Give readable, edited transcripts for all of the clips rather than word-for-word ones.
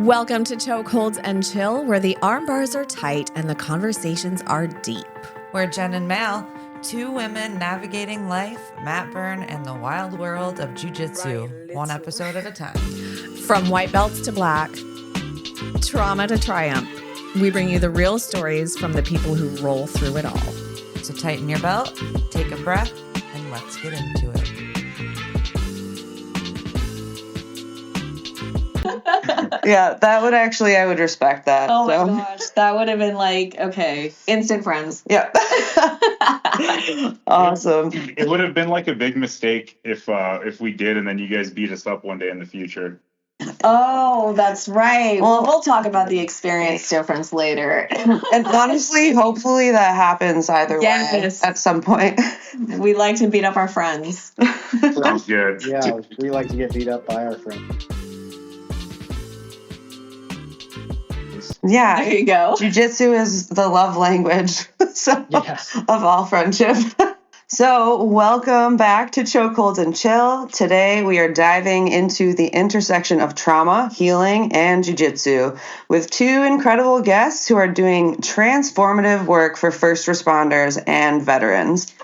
Welcome to Chokeholds and Chill, where the arm bars are tight and the conversations are deep. We're Jen and Mal, two women navigating life, mat burn, and the wild world of jiu-jitsu, one episode at a time. From white belts to black, trauma to triumph, we bring you the real stories from the people who roll through it all. So tighten your belt, take a breath, and let's get into it. Yeah, that would actually, I would respect that. Oh my gosh, that would have been like, okay, instant friends. Yeah. Awesome. It would have been like a big mistake if we did, and then you guys beat us up one day in the future. Oh, that's right. Well, we'll talk about the experience difference later. And honestly, hopefully that happens either way at some point. We like to beat up our friends. Sounds good. Yeah, we like to get beat up by our friends. Yeah. There you go. Jiu-jitsu is the love language Yes. of all friendship. So welcome back to Chokeholds and Chill. Today we are diving into the intersection of trauma, healing, and jiu-jitsu with two incredible guests who are doing transformative work for first responders and veterans.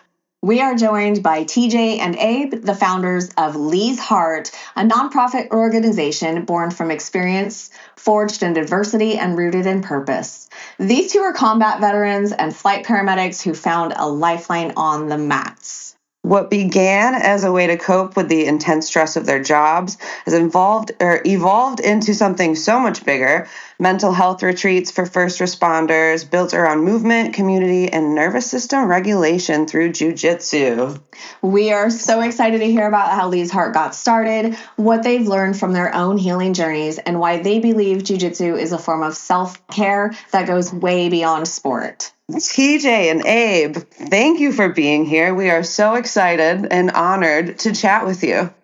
We are joined by TJ and Abe, the founders of Lee's Heart, a nonprofit organization born from experience, forged in adversity, and rooted in purpose. These two are combat veterans and flight paramedics who found a lifeline on the mats. What began as a way to cope with the intense stress of their jobs has evolved into something so much bigger. Mental health retreats for first responders built around movement, community, and nervous system regulation through jiu-jitsu. We are so excited to hear about how Lee's Heart got started, what they've learned from their own healing journeys, and why they believe jiu-jitsu is a form of self-care that goes way beyond sport. TJ and Abe, thank you for being here. We are so excited and honored to chat with you.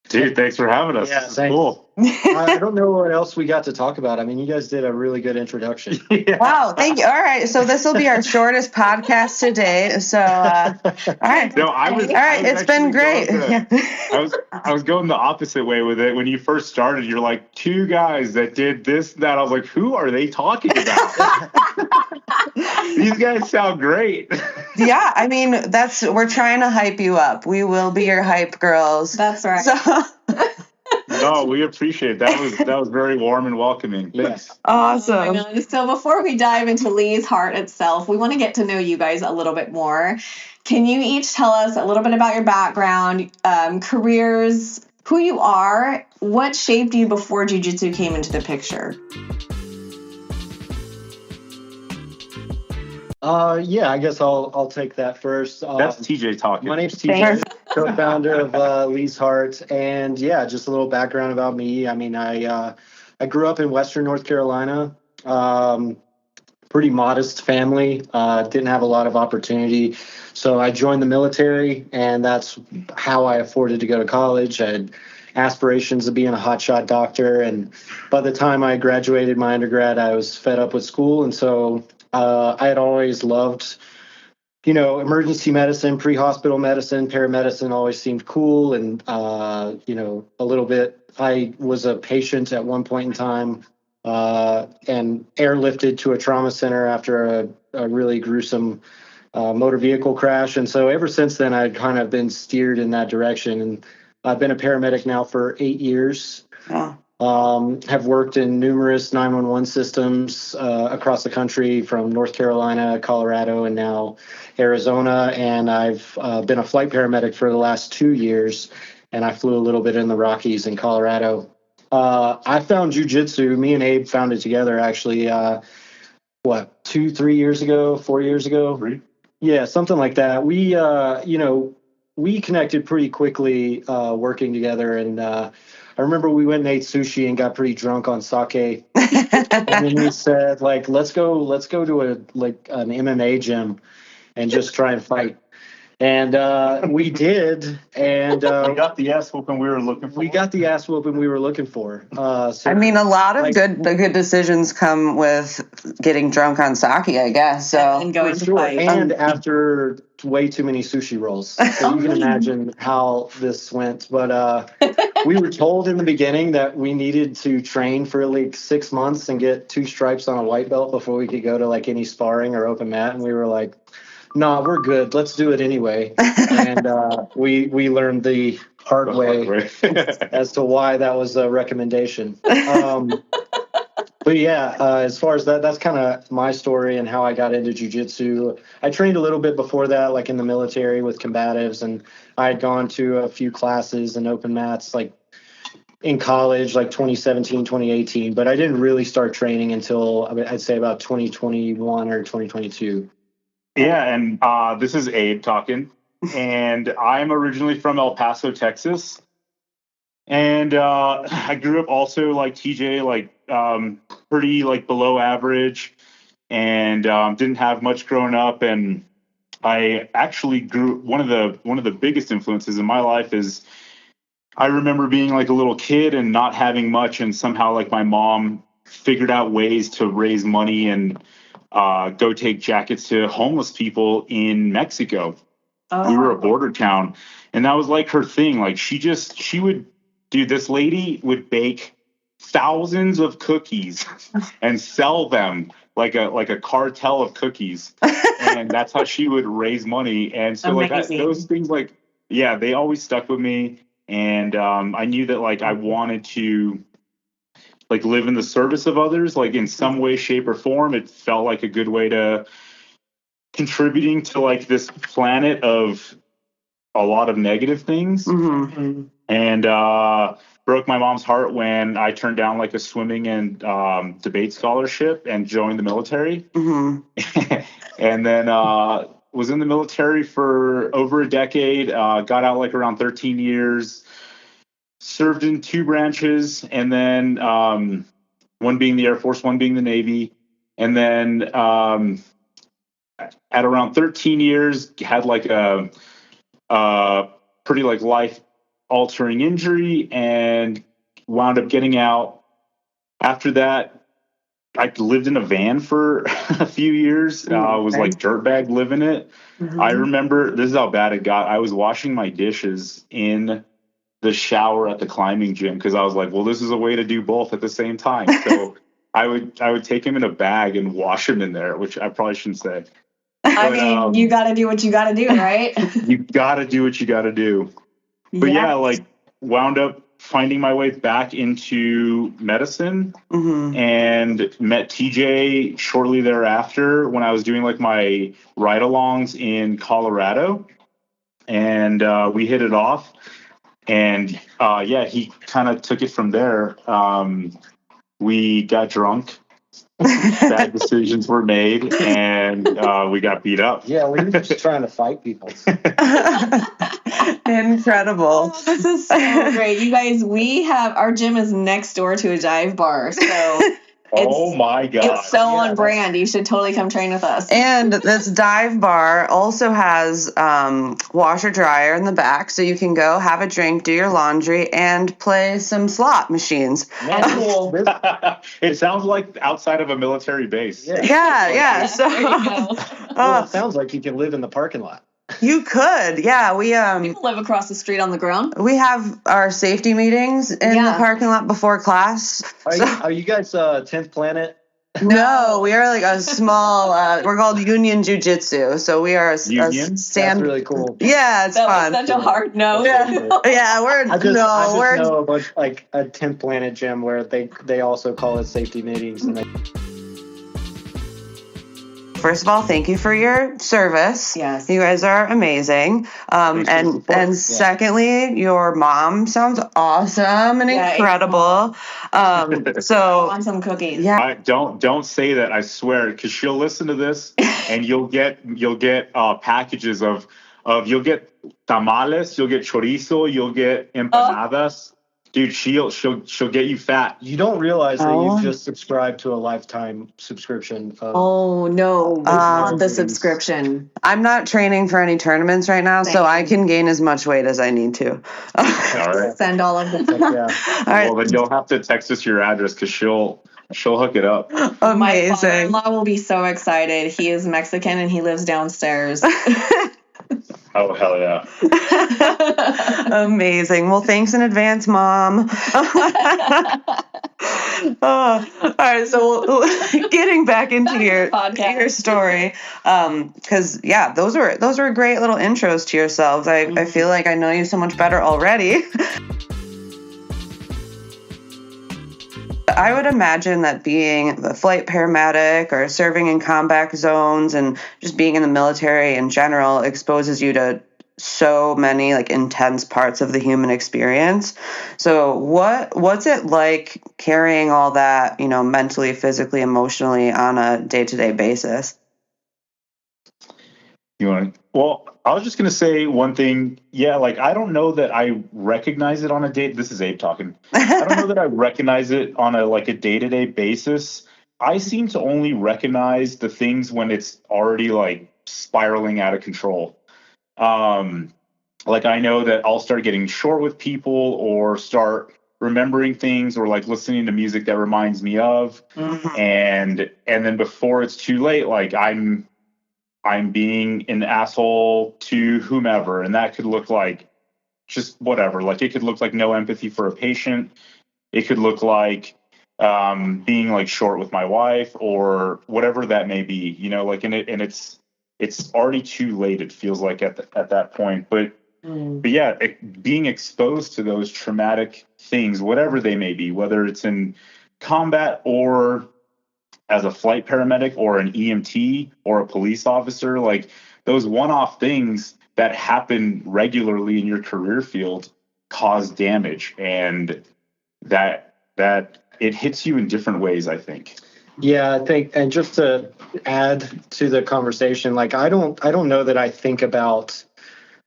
Dude, thanks for having us. Yeah, This is thanks. cool. I don't know what else we got to talk about. I mean, you guys did a really good introduction. Yeah. Wow, thank you. All right, so this will be our shortest podcast today. So, all right. No, I was. All right, it's been great. I was going the opposite way with it. When you first started, you're like two guys that did this, that. I was like, who are they talking about? These guys sound great. Yeah, I mean, we're trying to hype you up. We will be your hype girls. That's right. So, No, we appreciate it. That was very warm and welcoming. Thanks. awesome. Oh my gosh. So before we dive into Lee's Heart itself, we want to get to know you guys a little bit more. Can you each tell us a little bit about your background, careers, who you are, what shaped you before jiu-jitsu came into the picture? Yeah, I guess I'll take that first. That's TJ talking. My name's TJ, co-founder of Lee's Heart, and yeah, just a little background about me. I mean, I grew up in Western North Carolina. Pretty modest family. Didn't have a lot of opportunity, so I joined the military, and that's how I afforded to go to college. I had aspirations of being a hotshot doctor, and by the time I graduated my undergrad, I was fed up with school, and so I had always loved, emergency medicine, pre-hospital medicine, paramedicine always seemed cool. And, a little bit, I was a patient at one point in time and airlifted to a trauma center after a really gruesome motor vehicle crash. And so ever since then, I'd kind of been steered in that direction. And I've been a paramedic now for 8 years. Oh. Have worked in numerous 911 systems across the country, from North Carolina, Colorado, and now Arizona. And I've been a flight paramedic for the last 2 years, and I flew a little bit in the Rockies in Colorado. I found jiu-jitsu. Me and Abe found it together, actually, 4 years ago? 3? Yeah, something like that. We connected pretty quickly working together, and I remember we went and ate sushi and got pretty drunk on sake. And then we said, let's go to an MMA gym and just try and fight. And we did, and We got the ass whooping we were looking for. we got the ass whooping we were looking for. So I mean, a lot of like, good decisions come with getting drunk on sake, I guess. So And going for to sure. fight. And after way too many sushi rolls. So you can imagine how this went. But we were told in the beginning that we needed to train for like 6 months and get 2 stripes on a white belt before we could go to like any sparring or open mat. And we were like, nah, we're good. Let's do it anyway. And we learned the hard way as to why that was a recommendation. But yeah, as far as that's kind of my story and how I got into jiu-jitsu. I trained a little bit before that, like in the military with combatives, and I had gone to a few classes and open mats like in college, like 2017, 2018, but I didn't really start training until I'd say about 2021 or 2022. Yeah, and this is Abe talking, and I'm originally from El Paso, Texas, and I grew up also like TJ, like pretty like below average, and didn't have much growing up, and I actually grew one of the biggest influences in my life is I remember being like a little kid and not having much, and somehow like my mom figured out ways to raise money and go take jackets to homeless people in Mexico. We were a border town, and that was like her thing. Like she would do, this lady would bake thousands of cookies and sell them like a cartel of cookies, and that's how she would raise money. And so like those things, like, yeah, they always stuck with me. And I knew that like I wanted to like live in the service of others, like in some way, shape, or form. It felt like a good way to contributing to like this planet of a lot of negative things. Mm-hmm. And broke my mom's heart when I turned down like a swimming and debate scholarship and joined the military. Mm-hmm. And then was in the military for over a decade, got out like around 13 years, served in 2 branches, and then one being the Air Force, one being the Navy. And then at around 13 years, had like a pretty like life altering injury and wound up getting out. After that, I lived in a van for a few years. Was like dirtbag living it. Mm-hmm. I remember, this is how bad it got. I was washing my dishes in the shower at the climbing gym because I was like, well, this is a way to do both at the same time. So I would take him in a bag and wash him in there, which I probably shouldn't say. I mean, you got to do what you got to do, right? You got to do what you got to do. But yeah, like wound up finding my way back into medicine, and met TJ shortly thereafter when I was doing like my ride-alongs in Colorado, and we hit it off. And yeah, he kind of took it from there. We got drunk. Bad decisions were made, and we got beat up. Yeah, we were just trying to fight people. Incredible. Oh, this is so great. You guys, our gym is next door to a dive bar. So Oh my God. it's so on brand. You should totally come train with us. And this dive bar also has washer dryer in the back, so you can go have a drink, do your laundry, and play some slot machines. Cool. It sounds like outside of a military base. Yeah. So There you go. Well, it sounds like you can live in the parking lot. you could, yeah. We People live across the street on the ground. we have our safety meetings in the parking lot before class. Are you guys 10th Planet? No, we are like a small. We're called Union Jiu-Jitsu, so we are a Union? That's really cool. Yeah, it's That fun. was such a hard no. Yeah, I just know a bunch, like a 10th Planet gym where they also call it safety meetings. And First of all, thank you for your service. Yes. You guys are amazing. And secondly, your mom sounds awesome and incredible. So want some cookies. yeah. Don't say that, I swear, because she'll listen to this and you'll get packages of you'll get tamales, you'll get chorizo, you'll get empanadas. Dude, she'll get you fat. You don't realize that Oh. you've just subscribed to a lifetime subscription of Oh no, Um, the subscription. I'm not training for any tournaments right now, so I can gain as much weight as I need to. All right. Send all of the yeah. All right. Well, then you'll have to text us your address because she'll hook it up. My Amazing. father-in-law will be so excited. He is Mexican and he lives downstairs. Oh, hell yeah. Amazing. Well, thanks in advance, Mom. All right, so getting back into your story, because those were great little intros to yourselves. I feel like I know you so much better already. I would imagine that being a flight paramedic or serving in combat zones and just being in the military in general exposes you to so many like intense parts of the human experience. So what's it like carrying all that, mentally, physically, emotionally on a day-to-day basis? Well, I was just going to say one thing. Yeah, like I don't know that I recognize it on a day. This is Abe talking. I don't know that I recognize it on a day-to-day basis. I seem to only recognize the things when it's already like spiraling out of control. Like I know that I'll start getting short with people or start remembering things or like listening to music that reminds me of. And then before it's too late, like I'm being an asshole to whomever. And that could look like just whatever. Like it could look like no empathy for a patient. It could look like being like short with my wife or whatever that may be, and it's already too late. It feels like at that point, but yeah, being exposed to those traumatic things, whatever they may be, whether it's in combat or as a flight paramedic or an EMT or a police officer, like those one-off things that happen regularly in your career field cause damage, and that it hits you in different ways, I think. Yeah, I think, and just to add to the conversation, like I don't know that I think about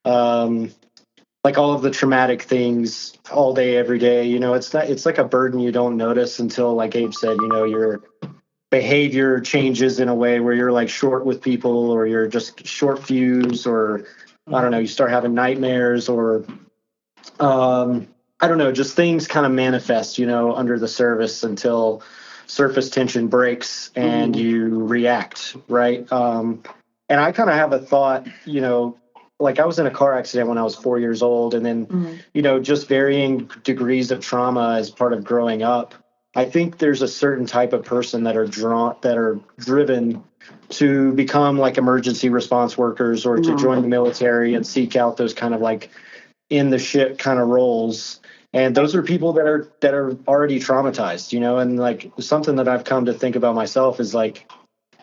like all of the traumatic things all day, every day. It's like a burden you don't notice until, like Abe said, your behavior changes in a way where you're like short with people, or you're just short fuse, or I don't know, you start having nightmares, or I don't know, just things kind of manifest, under the surface until surface tension breaks and you react, right? And I kind of have a thought, like I was in a car accident when I was 4 years old, and then, just varying degrees of trauma as part of growing up. I think there's a certain type of person that are driven to become like emergency response workers or to join the military and seek out those kind of like in the shit kind of roles. And those are people that are already traumatized, and like something that I've come to think about myself is like,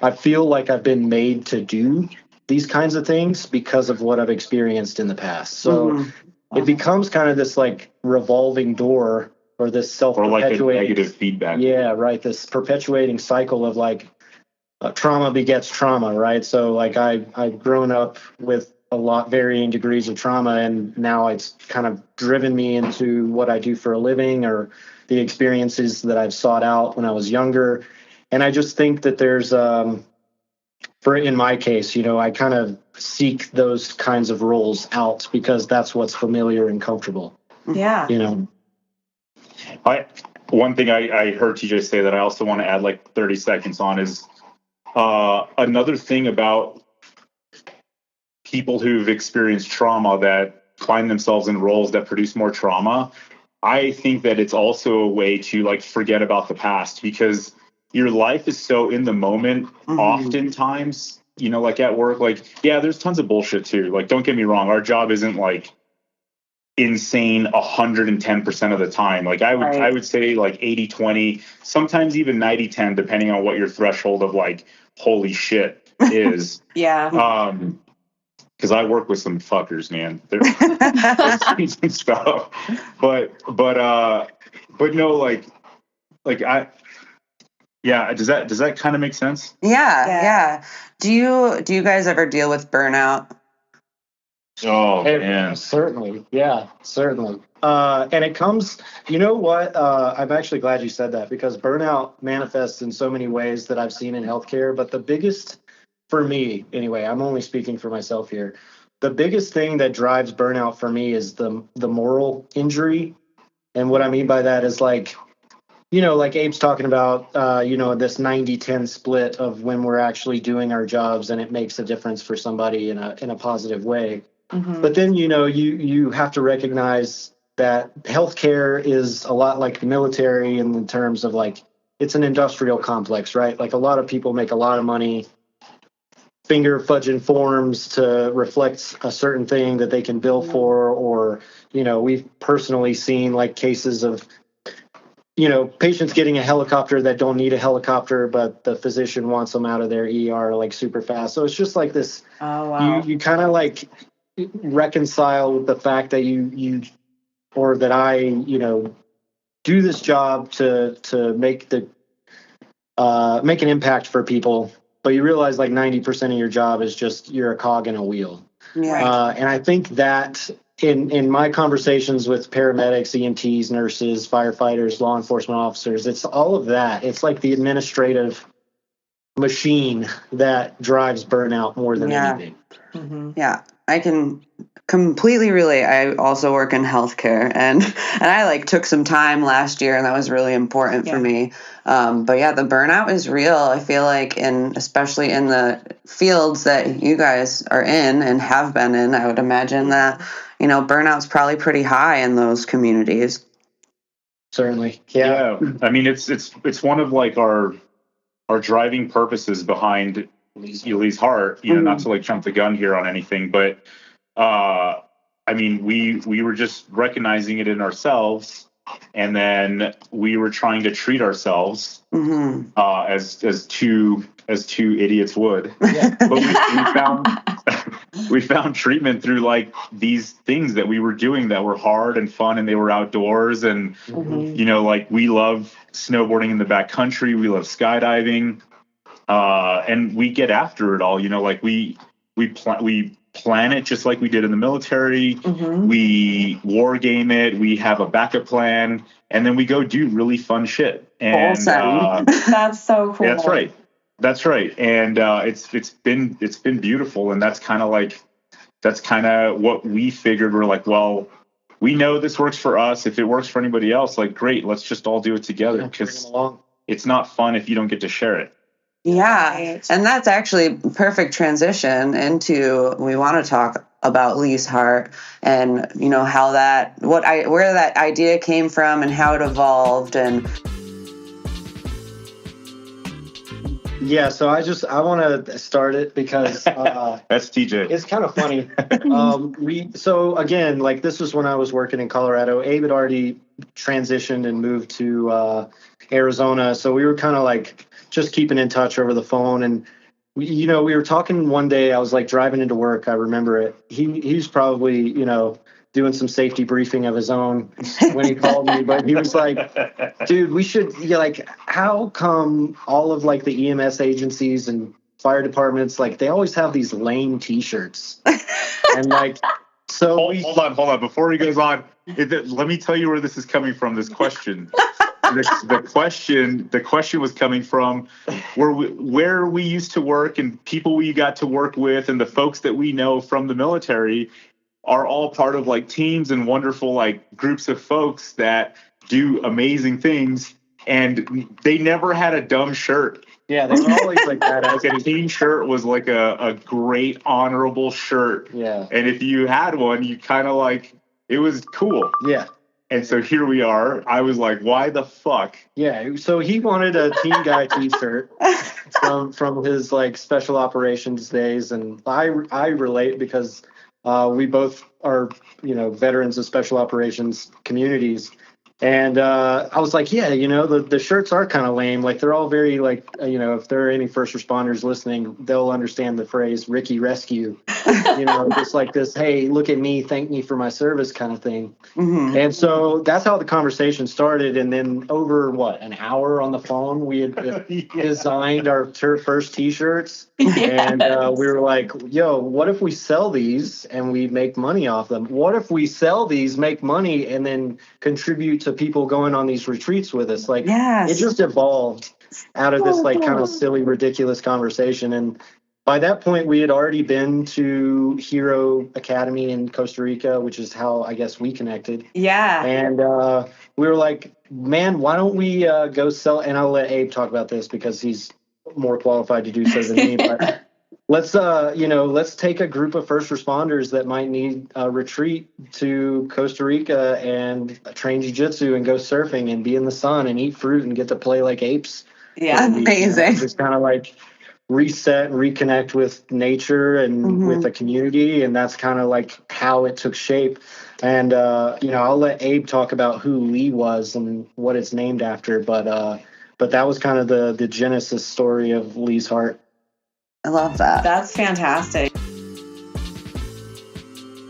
I feel like I've been made to do these kinds of things because of what I've experienced in the past. So it becomes kind of this like revolving door, or this self-perpetuating, or like a negative feedback. Yeah, right. This perpetuating cycle of like trauma begets trauma, right? So like I've grown up with a lot varying degrees of trauma, and now it's kind of driven me into what I do for a living, or the experiences that I've sought out when I was younger. And I just think that there's in my case, I kind of seek those kinds of roles out because that's what's familiar and comfortable. Yeah. One thing I heard TJ say that I also want to add like 30 seconds on is another thing about people who've experienced trauma that find themselves in roles that produce more trauma. I think that it's also a way to like forget about the past, because your life is so in the moment. Oftentimes, like at work, like, yeah, there's tons of bullshit too. Like, don't get me wrong. Our job isn't like insane 110% of the time. Like I would say like 80-20, sometimes even 90-10, depending on what your threshold of like, holy shit is. Yeah. Because I work with some fuckers, man. They're some stuff. But no, like yeah. Does that kind of make sense? Yeah. Do you guys ever deal with burnout? Oh man. Certainly. Yeah, certainly. And it comes, you know what? I'm actually glad you said that, because burnout manifests in so many ways that I've seen in healthcare. But the biggest, for me anyway, I'm only speaking for myself here. The biggest thing that drives burnout for me is the moral injury. And what I mean by that is, like, like Abe's talking about, this 90-10 split of when we're actually doing our jobs and it makes a difference for somebody in a positive way. Mhm. But then, you have to recognize that healthcare is a lot like the military in terms of, like, it's an industrial complex, right? Like, a lot of people make a lot of money finger fudging forms to reflect a certain thing that they can bill for, or, we've personally seen, like, cases of, patients getting a helicopter that don't need a helicopter, but the physician wants them out of their ER like super fast. So it's just like this, Oh, wow. you kind of like reconcile with the fact that you or that I, do this job to make make an impact for people, but you realize like 90% of your job is just you're a cog in a wheel. Yeah. And I think that in my conversations with paramedics, EMTs, nurses, firefighters, law enforcement officers, it's all of that. It's like the administrative machine that drives burnout more than Yeah. anything. Mhm. Yeah, I can completely relate. I also work in healthcare, and I like took some time last year, and that was really important for Yeah. me. But yeah, the burnout is real. I feel like, especially in the fields that you guys are in and have been in, I would imagine that burnout's probably pretty high in those communities. Certainly. Yeah. I mean, it's one of like our driving purposes behind Lee's Heart. Not to like jump the gun here on anything, but I mean, we were just recognizing it in ourselves, and then we were trying to treat ourselves as two idiots would. Yeah. But we found treatment through like these things that we were doing that were hard and fun, and they were outdoors, and like we love snowboarding in the backcountry, we love skydiving, and we get after it all. Like we plan it just like we did in the military. We war game it. We have a backup plan, and then we go do really fun shit. And That's so cool. That's right. And it's been beautiful. And that's kind of what we figured. We're like, well, we know this works for us. If it works for anybody else, like, great, let's just all do it together, because it's not fun if you don't get to share it. Yeah, and that's actually perfect transition into, we want to talk about Lee's Heart and how where that idea came from and how it evolved. And yeah, so I want to start it because that's TJ. It's kind of funny. So again, like, this was when I was working in Colorado. Abe had already transitioned and moved to Arizona, so we were kind of like just keeping in touch over the phone. And we were talking one day. I was like driving into work. I remember it. He's probably doing some safety briefing of his own when he called me, but he was like, dude, we should, like, how come all of like the EMS agencies and fire departments, like, they always have these lame t-shirts? And like, so hold on before he goes on, let me tell you where this is coming from, this question. The question was coming from where we used to work, and people we got to work with, and the folks that we know from the military are all part of like teams and wonderful like groups of folks that do amazing things, and they never had a dumb shirt. Yeah, they were always like that. Like, a team shirt was like a great honorable shirt. Yeah. And if you had one, you kind of like, it was cool. Yeah. And so here we are. I was like, why the fuck? Yeah. So he wanted a team guy t-shirt from his like special operations days. And I relate because we both are, veterans of special operations communities. And I was like, yeah, the shirts are kind of lame. Like they're all very like, if there are any first responders listening, they'll understand the phrase Ricky Rescue, just like this, hey, look at me, thank me for my service kind of thing. Mm-hmm. And so that's how the conversation started. And then over an hour on the phone, we had designed our first T-shirts. And we were like, yo, what if we sell these and we make money off them? What if we sell these, make money, and then contribute to people going on these retreats with us? Like, Yes. it just evolved out of this like kind of silly, ridiculous conversation. And by that point, we had already been to Hero Academy in Costa Rica, which is how I guess we connected. Yeah. And we were like, man, why don't we go sell? And I'll let Abe talk about this because he's more qualified to do so than me. But let's take a group of first responders that might need a retreat to Costa Rica and train jiu-jitsu and go surfing and be in the sun and eat fruit and get to play like apes. Yeah, amazing. Just kind of like reset and reconnect with nature and with the community. And that's kind of like how it took shape. And, I'll let Abe talk about who Lee was and what it's named after. But that was kind of the genesis story of Lee's Heart. I love that. That's fantastic.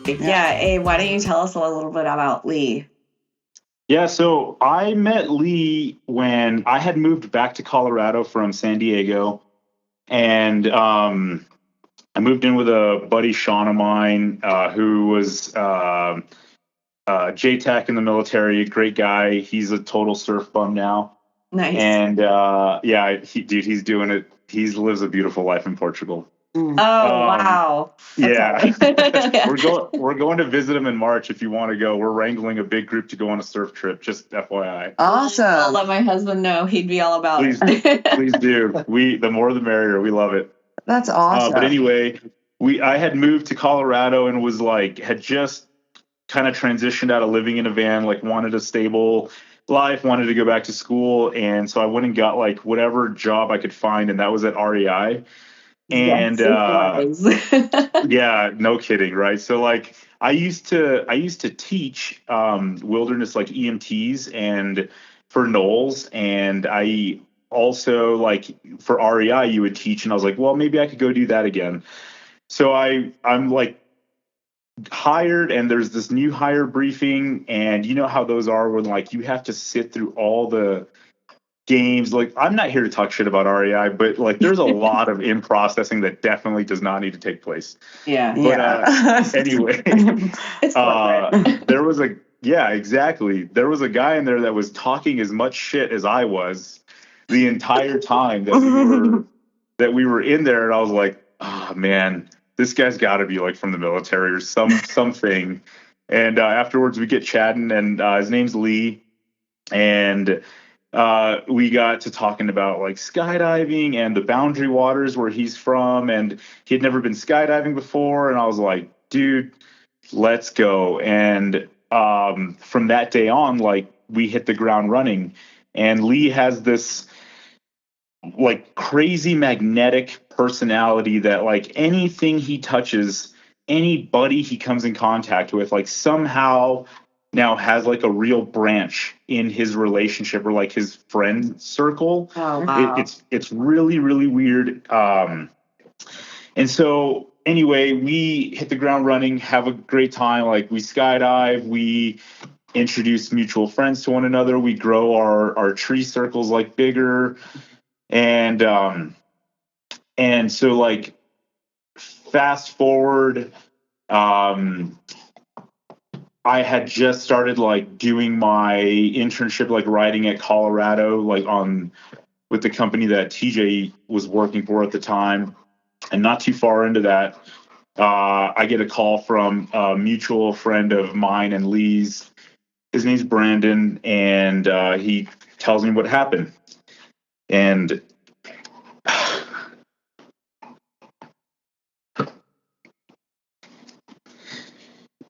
Yeah, Abe, why don't you tell us a little bit about Lee? Yeah, so I met Lee when I had moved back to Colorado from San Diego. And I moved in with a buddy, Sean of mine, who was JTAC in the military, great guy. He's a total surf bum now. Nice. And he's doing it. He lives a beautiful life in Portugal. Oh, wow. Yeah. We're going to visit him in March if you want to go. We're wrangling a big group to go on a surf trip, just FYI. Awesome. I'll let my husband know. He'd be all about it. Please do. The more the merrier. We love it. That's awesome. But anyway, I had moved to Colorado and was had just kind of transitioned out of living in a van, wanted a stable life, wanted to go back to school. And so I went and got whatever job I could find. And that was at REI. And yeah, no kidding. Right. So I used to teach wilderness EMTs and for NOLS. And I also for REI you would teach. And I was like, well, maybe I could go do that again. So I'm hired, and there's this new hire briefing, and you know how those are when you have to sit through all the games. I'm not here to talk shit about REI, but there's a lot of in processing that definitely does not need to take place. Yeah. But anyway, there was exactly. There was a guy in there that was talking as much shit as I was the entire time that we were in there, and I was like, oh man, this guy's got to be from the military or something. And afterwards we get chatting, and his name's Lee, and we got to talking about skydiving and the Boundary Waters where he's from, and he had never been skydiving before. And I was like, dude, let's go. And from that day on, we hit the ground running. And Lee has this crazy magnetic personality that anything he touches, anybody he comes in contact with, somehow now has a real branch in his relationship or his friend circle. Oh, wow. It's really, really weird. And so anyway, we hit the ground running, have a great time. We skydive, we introduce mutual friends to one another. We grow our tree circles bigger. And so fast forward, I had just started doing my internship, writing at Colorado, with the company that TJ was working for at the time. And not too far into that, I get a call from a mutual friend of mine and Lee's. His name's Brandon, and he tells me what happened. And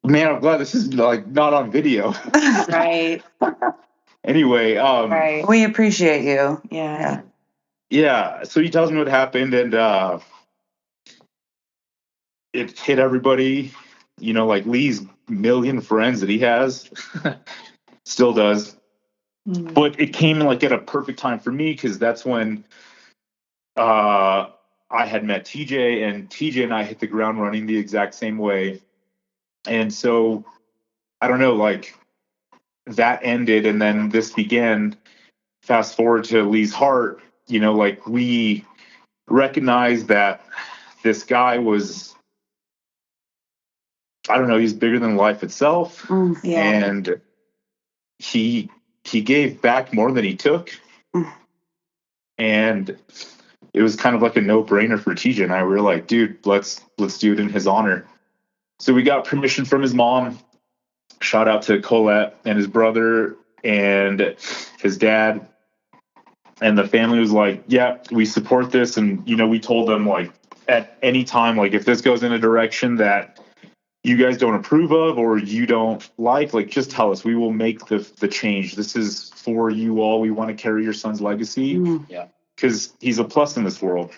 man, I'm glad this is not on video. Right. Anyway, Right. We appreciate you. Yeah. Yeah. So he tells me what happened, and it hit everybody. Lee's million friends that he has, still does. But it came like at a perfect time for me because that's when I had met TJ, and TJ and I hit the ground running the exact same way. And so I don't know, like that ended and then this began. Fast forward to Lee's Heart, like we recognized that this guy was, I don't know, he's bigger than life itself. Yeah. And he gave back more than he took. And it was kind of like a no-brainer for TJ and I. We were like, dude, let's do it in his honor. So we got permission from his mom. Shout out to Colette and his brother and his dad. And the family was like, yeah, we support this. And, we told them, like, at any time, like, if this goes in a direction that you guys don't approve of or you don't like, just tell us. We will make the change. This is for you all. We want to carry your son's legacy. Yeah. Because he's a plus in this world.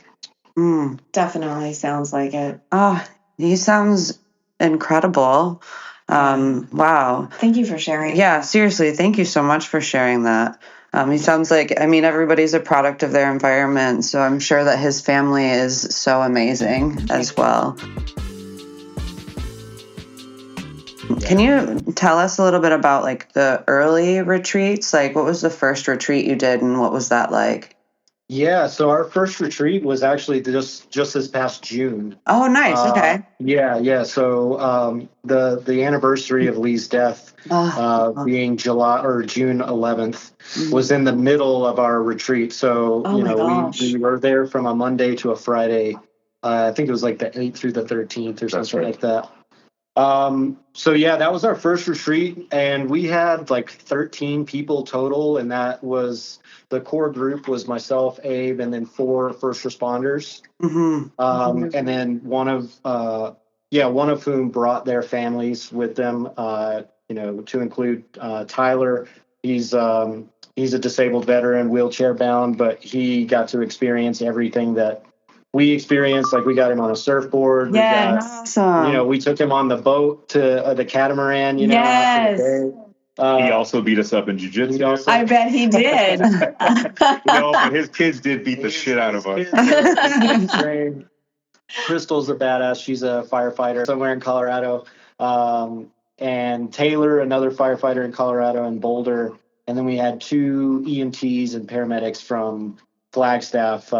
Definitely sounds like it. Oh, he sounds incredible. Wow. Thank you for sharing. Yeah, seriously, thank you so much for sharing that. He sounds like, everybody's a product of their environment, so I'm sure that his family is so amazing as well. Can you tell us a little bit about like the early retreats? Like what was the first retreat you did and what was that like? Yeah, so our first retreat was actually just this past June. Oh, nice. Okay. Yeah. So the anniversary of Lee's death being July or June 11th was in the middle of our retreat. So we were there from a Monday to a Friday. I think it was like the 8th through the 13th or something like that. So yeah, that was our first retreat, and we had like 13 people total, and that was the core group was myself, Abe, and then 4 first responders. And then one of whom brought their families with them, to include Tyler. He's a disabled veteran, wheelchair bound, but he got to experience everything that we experienced. Like we got him on a surfboard. Awesome. We took him on the boat to the catamaran. Yes. He also beat us up in jiu-jitsu. I bet he did. But his kids did beat the shit out of us. Crystal's a badass. She's a firefighter somewhere in Colorado. And Taylor, another firefighter in Colorado and Boulder. And then we had 2 EMTs and paramedics from Flagstaff.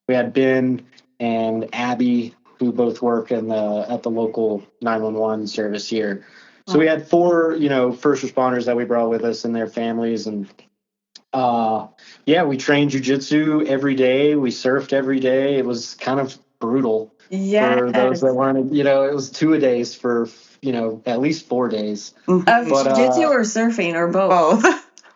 We had Ben and Abby, who both work at the local 911 service here. So we had 4, first responders that we brought with us and their families. And we trained jiu-jitsu every day. We surfed every day. It was kind of brutal for those that weren't, it was 2-a-days for, at least 4 days. Of jiu-jitsu or surfing or both?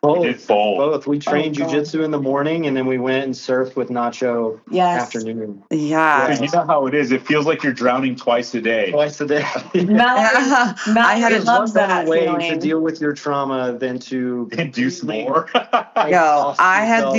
Both. We trained jiu-jitsu in the morning, and then we went and surfed with Nacho afternoon. Yeah. You know how it is. It feels like you're drowning twice a day. Mallory I loves that way feeling. to deal with your trauma than to induce more. I had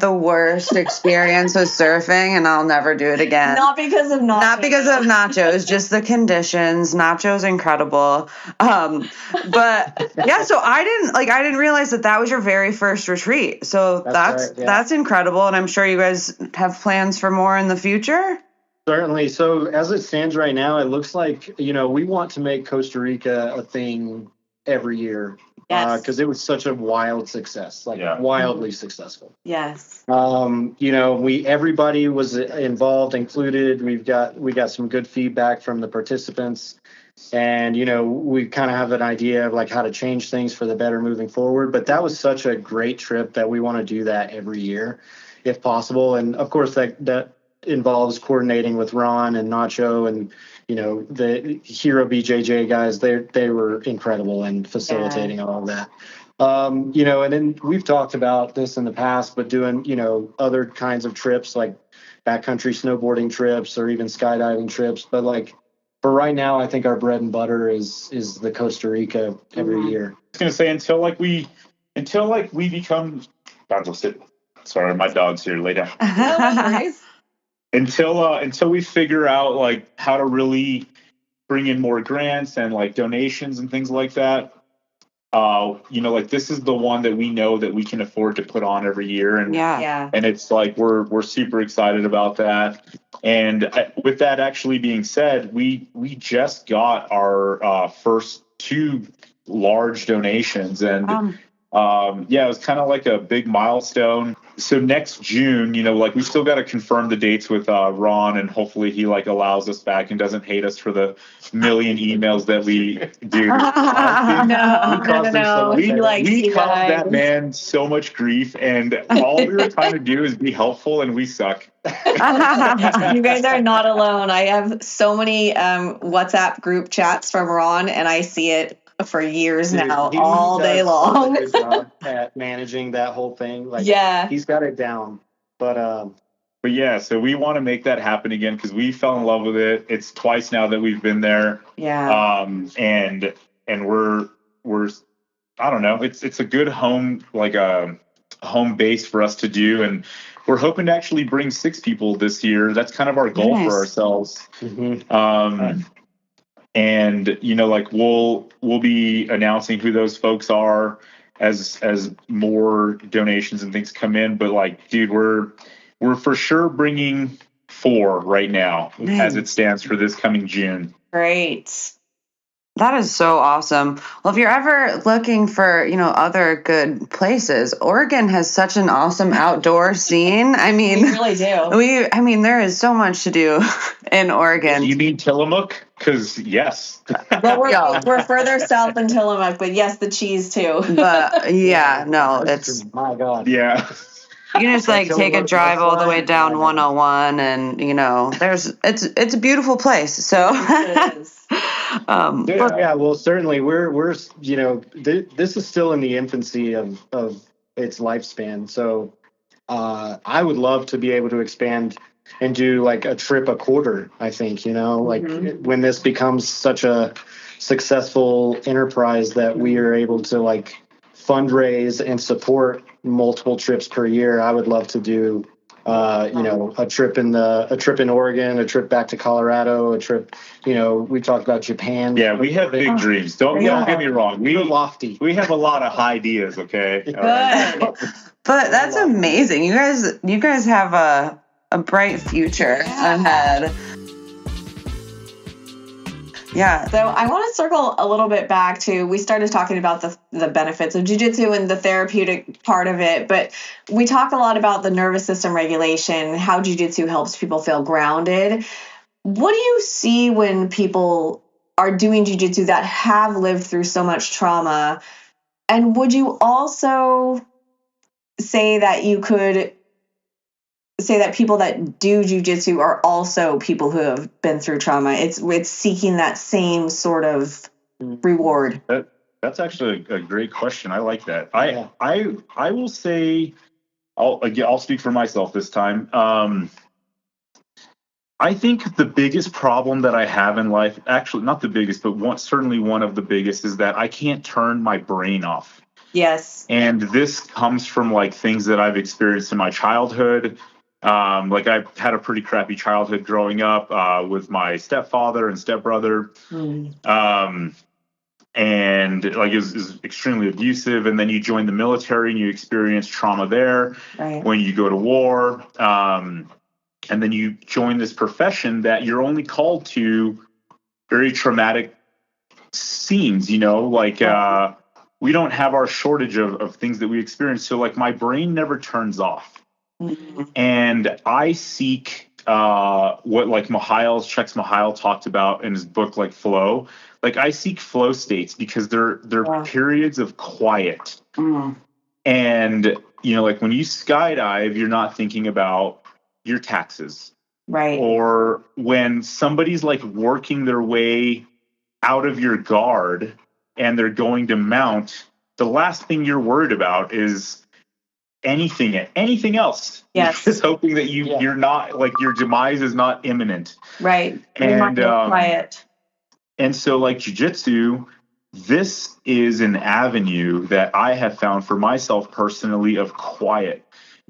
the worst experience with surfing, and I'll never do it again. Not because of nachos. Not because of nachos, just the conditions. Nachos incredible. But yeah, so I didn't realize that was your very first retreat. So that's incredible, and I'm sure you guys have plans for more in the future. Certainly. So as it stands right now, it looks like, we want to make Costa Rica a thing every year. Yes. Because it was such a wild success, wildly successful. Yes. Everybody was involved, included. We got some good feedback from the participants, and we kind of have an idea of like how to change things for the better moving forward. But that was such a great trip that we want to do that every year, if possible. And of course, that involves coordinating with Ron and Nacho and the Hero BJJ guys. They were incredible in facilitating all of that. And then we've talked about this in the past, but doing other kinds of trips like backcountry snowboarding trips or even skydiving trips. But like for right now, I think our bread and butter is the Costa Rica every year. I was gonna say until we become. Sorry, my dog's here. Lay down. Until we figure out like how to really bring in more grants and like donations and things like that, like this is the one that we know that we can afford to put on every year. And Yeah. and it's like we're super excited about that. And with that actually being said, we just got our first two large donations, and it was kind of like a big milestone. So next June, like we still got to confirm the dates with Ron, and hopefully he like allows us back and doesn't hate us for the million emails that we do. No. We caused that man so much grief, and all we were trying to do is be helpful, and we suck. You guys are not alone. I have so many WhatsApp group chats from Ron, and I see it for years now, He all day does long. such a good job at managing that whole thing. Like, he's got it down. But yeah, so we want to make that happen again because we fell in love with it. It's twice now that we've been there. Yeah. And we're I don't know. It's a good home, like a home base for us to do, and we're hoping to actually bring 6 people this year. That's kind of our goal for ourselves. Mm-hmm. And like we'll be announcing who those folks are as more donations and things come in. But like, dude, we're for sure bringing 4 right now as it stands for this coming June. Great. That is so awesome. Well, if you're ever looking for, other good places, Oregon has such an awesome outdoor scene. I mean, We really do. there is so much to do in Oregon. You mean Tillamook? Because yes. Well, we're further south than Tillamook, but yes, the cheese too. But no, it's my God. Yeah. you can just like take a drive all the way down 101, and it's a beautiful place. So It is. Well, certainly we're this is still in the infancy of its lifespan. So I would love to be able to expand and do like a trip a quarter. I think when this becomes such a successful enterprise that we are able to like fundraise and support multiple trips per year. I would love to do a trip in Oregon, a trip back to Colorado, a trip, we talked about Japan. Yeah, we have big dreams. Don't get me wrong. We're lofty. We have a lot of ideas, okay? Good. But that's amazing. You guys have a bright future ahead. Yeah. So I want to circle a little bit back to, we started talking about the benefits of jiu-jitsu and the therapeutic part of it, but we talk a lot about the nervous system regulation, how jiu-jitsu helps people feel grounded. What do you see when people are doing jiu-jitsu that have lived through so much trauma? And would you also say that people that do jiu-jitsu are also people who have been through trauma? It's seeking that same sort of reward. That's actually a great question. I like that. I will say, I'll speak for myself this time. I think the biggest problem that I have in life, actually not the biggest, but certainly one of the biggest, is that I can't turn my brain off. Yes. And this comes from like things that I've experienced in my childhood. Like I've had a pretty crappy childhood growing up with my stepfather and stepbrother. And like it was extremely abusive. And then you join the military and you experience trauma there when you go to war. And then you join this profession that you're only called to very traumatic scenes, we don't have our shortage of things that we experience. So like my brain never turns off. And I seek what like Chex Mihail talked about in his book, like flow. Like I seek flow states because they're periods of quiet. And, like when you skydive, you're not thinking about your taxes. Right. Or when somebody's like working their way out of your guard and they're going to mount, the last thing you're worried about is anything else. Yes. You're just hoping that you're not like your demise is not imminent. Right. And quiet. And so like jiu-jitsu, this is an avenue that I have found for myself personally of quiet.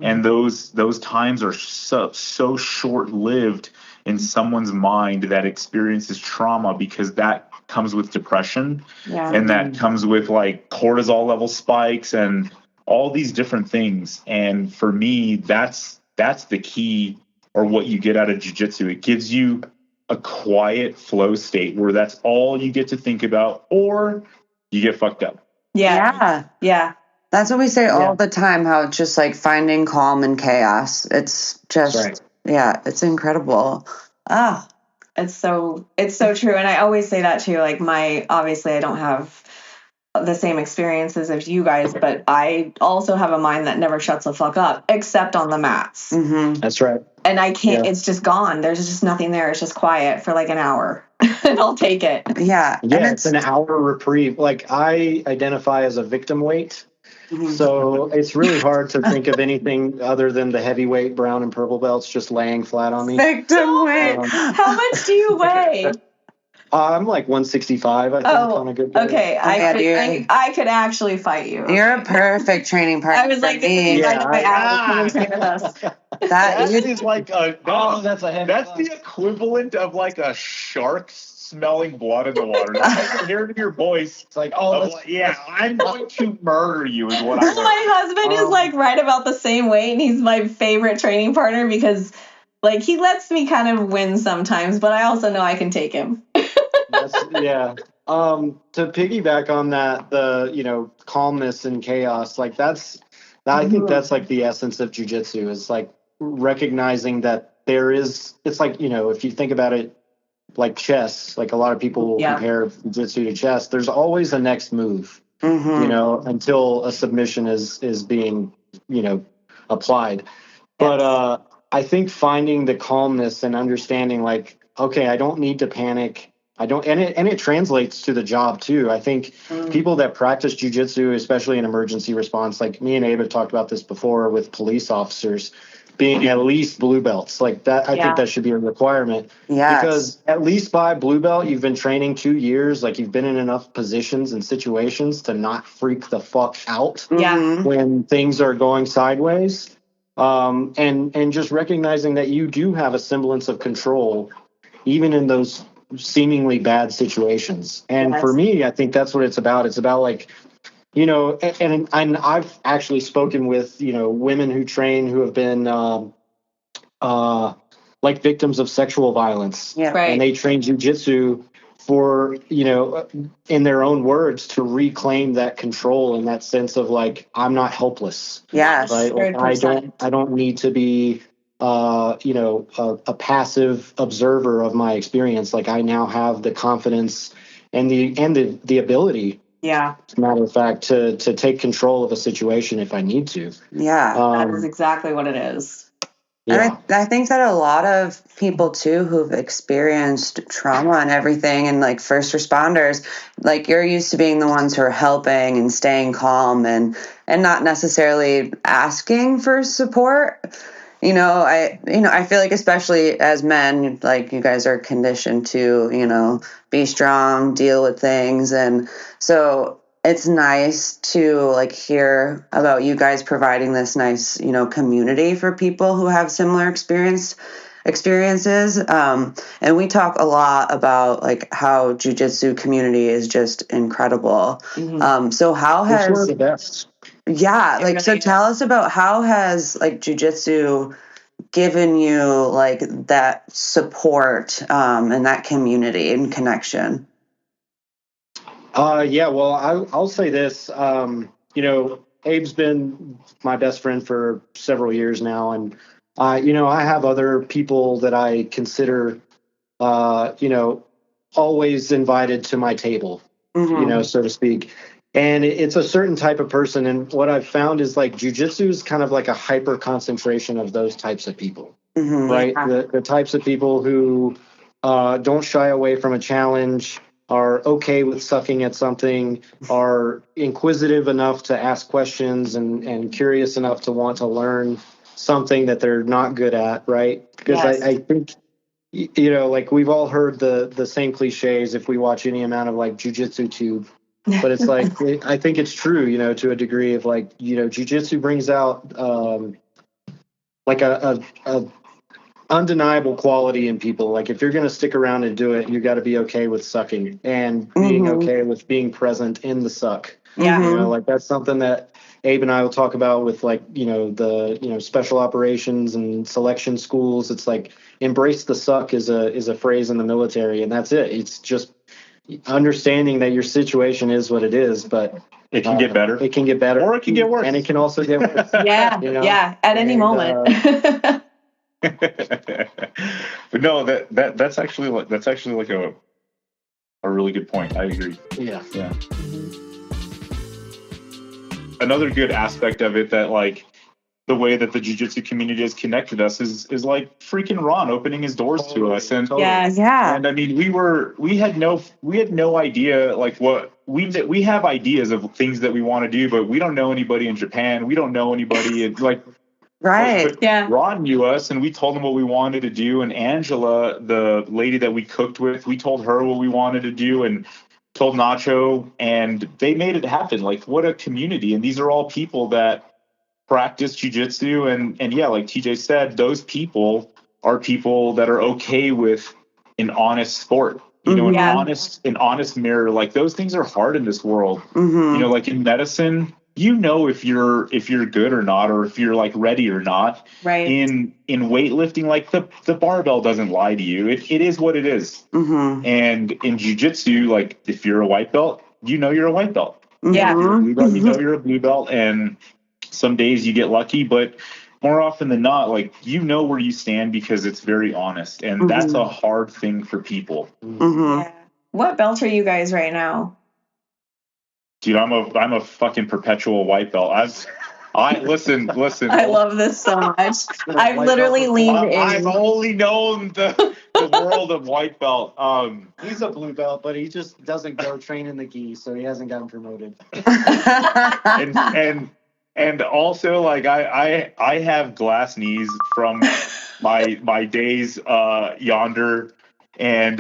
And those times are so short-lived in someone's mind that experiences trauma, because that comes with depression, Yeah. and that comes with like cortisol level spikes and all these different things. And for me, that's the key, or what you get out of jiu-jitsu. It gives you a quiet flow state where that's all you get to think about, or you get fucked up. Yeah. That's what we say all the time, how it's just like finding calm in chaos. It's just, it's incredible. Ah, It's so true. And I always say that too. Like obviously I don't have the same experiences as you guys, but I also have a mind that never shuts the fuck up, except on the mats. mm-hmm. That's right. And I can't, it's just gone. There's just nothing there. It's just quiet for like an hour and I'll take it. Yeah. Yeah, And it's an hour reprieve. Like I identify as a victim weight. So it's really hard to think of anything other than the heavyweight brown and purple belts just laying flat on me. victim weight. How much do you weigh? I'm like 165, I think, on a good day. Okay. I could actually fight you. You're a perfect training partner. I was like, for me. That is like that's a heavy. That's the equivalent of like a shark smelling blood in the water. You're hearing your voice. It's like, I'm going to murder you is what I heard. My husband is like right about the same weight, and he's my favorite training partner because like he lets me kind of win sometimes, but I also know I can take him. To piggyback on that, the calmness and chaos, like I think that's like the essence of jiu-jitsu, is like recognizing that it's like, if you think about it like chess, like a lot of people compare jiu-jitsu to chess, there's always a next move, until a submission is being, applied. But I think finding the calmness and understanding like, okay, I don't need to panic. I don't, and it translates to the job too. I think people that practice jiu-jitsu, especially in emergency response, like me and Abe have talked about this before with police officers being at least blue belts, like that. I think that should be a requirement. Yes. Because at least by blue belt, you've been training 2 years. Like you've been in enough positions and situations to not freak the fuck out when things are going sideways. And just recognizing that you do have a semblance of control, even in those seemingly bad situations. And for me, I think that's what it's about. It's about like, and I've actually spoken with, women who train who have been like victims of sexual violence. Yeah. Right. And they train jiu-jitsu for, in their own words, to reclaim that control and that sense of like, I'm not helpless. Yes. Right? Like, I don't need to be a passive observer of my experience. Like I now have the confidence and the ability, as a matter of fact, to take control of a situation if I need to. Yeah. That is exactly what it is. And I think that a lot of people too who've experienced trauma and everything, and like first responders, like you're used to being the ones who are helping and staying calm and not necessarily asking for support. I feel like especially as men, like you guys are conditioned to, be strong, deal with things. And so it's nice to like hear about you guys providing this nice, community for people who have similar experiences. And we talk a lot about like how jiu-jitsu community is just incredible. So how has... It's one of the best. Yeah, like, so tell us about how has like jiu-jitsu given you like that support and that community and connection? Well, I'll say this. Abe's been my best friend for several years now, and I have other people that I consider, always invited to my table, so to speak. And it's a certain type of person. And what I've found is like jiu-jitsu is kind of like a hyper concentration of those types of people, right? The types of people who don't shy away from a challenge, are okay with sucking at something, are inquisitive enough to ask questions and curious enough to want to learn something that they're not good at, right? Because I think, like we've all heard the same cliches if we watch any amount of like jiu-jitsu tube. But it's like, I think it's true, to a degree of like, jiu-jitsu brings out like a undeniable quality in people. Like if you're going to stick around and do it, you got to be okay with sucking and being okay with being present in the suck. Yeah. You know, like that's something that Abe and I will talk about with like, the special operations and selection schools. It's like embrace the suck is a phrase in the military, and that's it. It's just understanding that your situation is what it is, but it can get better. It can get better. Or it can get worse. And it can also get worse. Yeah. Yeah. At any moment. But no, that's actually like a really good point. I agree. Yeah. Another good aspect of it that like the way that the jiu-jitsu community has connected us is like freaking Ron opening his doors to us. And Yeah. and I mean we had no idea like what we have ideas of things that we want to do, but we don't know anybody in Japan. We don't know anybody in, like Right. But Ron knew us, and we told him what we wanted to do. And Angela, the lady that we cooked with, we told her what we wanted to do, and told Nacho, and they made it happen. Like, what a community! And these are all people that practice jiu-jitsu, and yeah, like TJ said, those people are people that are okay with an honest sport. You know, an honest mirror. Like those things are hard in this world. You know, like in medicine. You know if you're good or not, or if you're like ready or not. Right. In weightlifting, like the barbell doesn't lie to you. It is what it is. And in jiu-jitsu, like if you're a white belt, you know you're a white belt. Yeah. If you're a blue belt, you know you're a blue belt. And some days you get lucky, but more often than not, like you know where you stand because it's very honest, and that's a hard thing for people. Yeah. What belt are you guys right now? Dude, I'm a fucking perpetual white belt. Listen. I love this so much. I've literally leaned in. I've only known the world of white belt. He's a blue belt, but he just doesn't go train in the gi, so he hasn't gotten promoted. and also like I have glass knees from my days yonder, and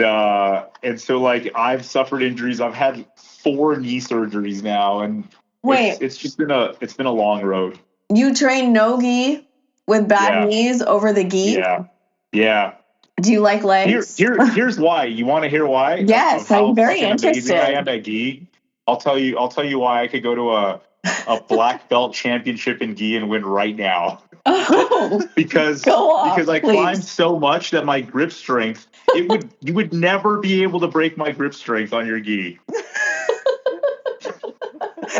so like I've suffered injuries. I've had 4 knee surgeries now, and it's just been a long road. You train no gi with bad knees over the gi? Yeah. Do you like legs? Here's why. You want to hear why? Yes, I'm very interested. I am at gi. I'll tell you why I could go to a black belt championship in gi and win right now. Oh, because I climbed so much that my grip strength, you would never be able to break my grip strength on your gi.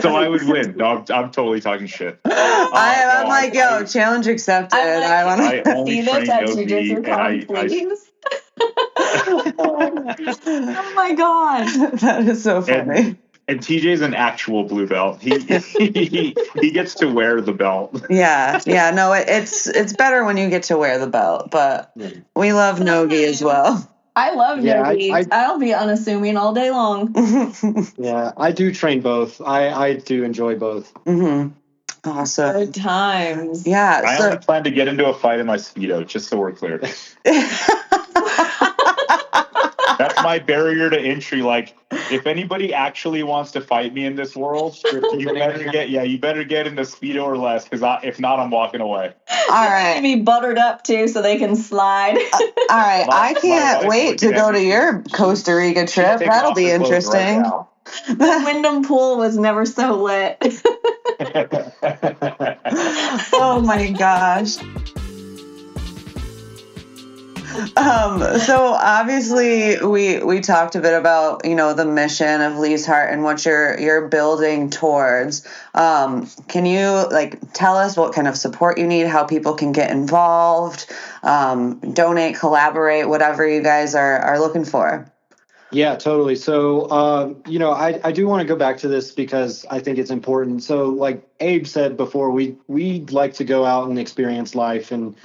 So I would win. No, I'm totally talking shit. I'm like, challenge accepted. I I see only this at train no gi, Jiu-Jitsu Con, please. Oh my god, that is so funny. And TJ's an actual blue belt. He gets to wear the belt. Yeah. No, it's better when you get to wear the belt, but we love no-gi as well. I love no-gi. I'll be unassuming all day long. Yeah, I do train both. I do enjoy both. Awesome. Good times. Yeah. I only plan to get into a fight in my Speedo, just so we're clear. That's my barrier to entry. Like, if anybody actually wants to fight me in this world, you better get into Speedo or less, because if not, I'm walking away. All right. Be buttered up too, so they can slide. All right. I can't wait to go to your Costa Rica trip. That'll be interesting. The Wyndham pool was never so lit. Oh my gosh. So obviously we talked a bit about, the mission of Lee's Heart and what you're building towards. Can you tell us what kind of support you need, how people can get involved, donate, collaborate, whatever you guys are looking for? Yeah, totally. So, I do want to go back to this because I think it's important. So like Abe said before, we'd like to go out and experience life and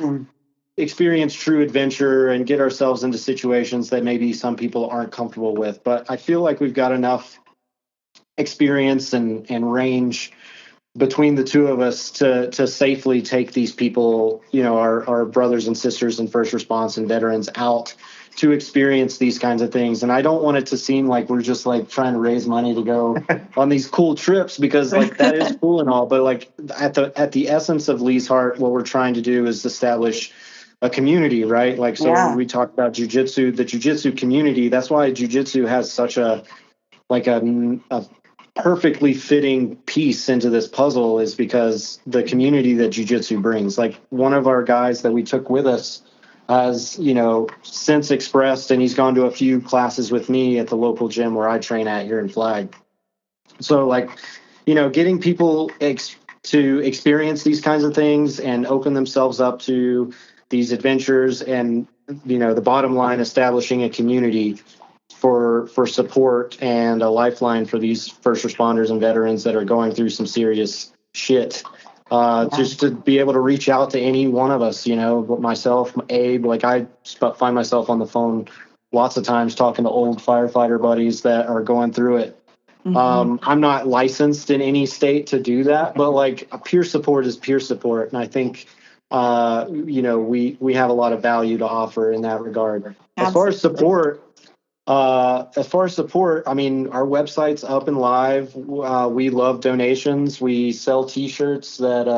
experience true adventure and get ourselves into situations that maybe some people aren't comfortable with. But I feel like we've got enough experience and range between the two of us to safely take these people, our brothers and sisters in first response and veterans out to experience these kinds of things. And I don't want it to seem like we're just trying to raise money to go on these cool trips, because that is cool and all. But at the essence of Lee's Heart, what we're trying to do is establish a community, right? Like, so Yeah. when we talk about jujitsu, the jujitsu community, that's why jujitsu has such a perfectly fitting piece into this puzzle, is because the community that jiu-jitsu brings. Like, one of our guys that we took with us has, since expressed, and he's gone to a few classes with me at the local gym where I train at here in Flag. So, like, getting people to experience these kinds of things and open themselves up to these adventures, and the bottom line, establishing a community for support and a lifeline for these first responders and veterans that are going through some serious shit. Just to be able to reach out to any one of us, myself, Abe, like, I find myself on the phone lots of times talking to old firefighter buddies that are going through it. I'm not licensed in any state to do that, but like, peer support is peer support. And I think, we have a lot of value to offer in that regard. As far as support, I mean, our website's up and live. We love donations. We sell T-shirts that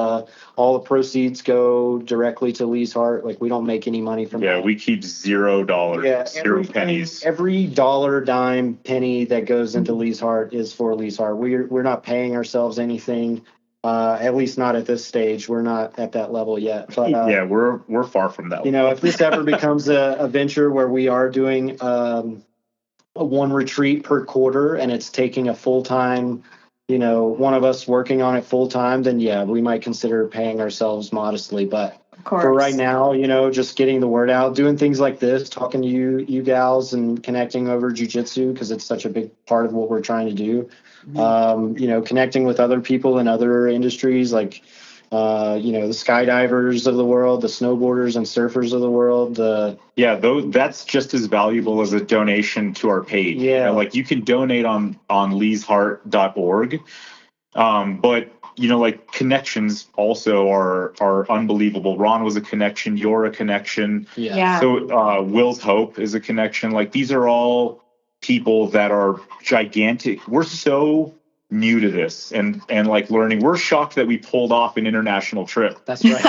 all the proceeds go directly to Lee's Heart. Like, we don't make any money from that. Yeah, we keep $0, Yeah, zero pennies. Every dollar, dime, penny that goes into Lee's Heart is for Lee's Heart. We're not paying ourselves anything. At least not at this stage. We're not at that level yet. But yeah, we're far from that. If this ever becomes a venture where we are doing a one retreat per quarter, and it's taking a full-time, one of us working on it full-time, then yeah, we might consider paying ourselves modestly. But for right now, just getting the word out, doing things like this, talking to you gals, and connecting over jiu-jitsu, because it's such a big part of what we're trying to do. Connecting with other people in other industries, like the skydivers of the world, the snowboarders and surfers of the world. That's just as valuable as a donation to our page. Yeah. Like, you can donate on leesheart.org. But like, connections also are unbelievable. Ron was a connection. You're a connection. Yeah. So Will's Hope is a connection. Like, these are all people that are gigantic. We're so new to this and like learning. We're shocked that we pulled off an international trip. That's right.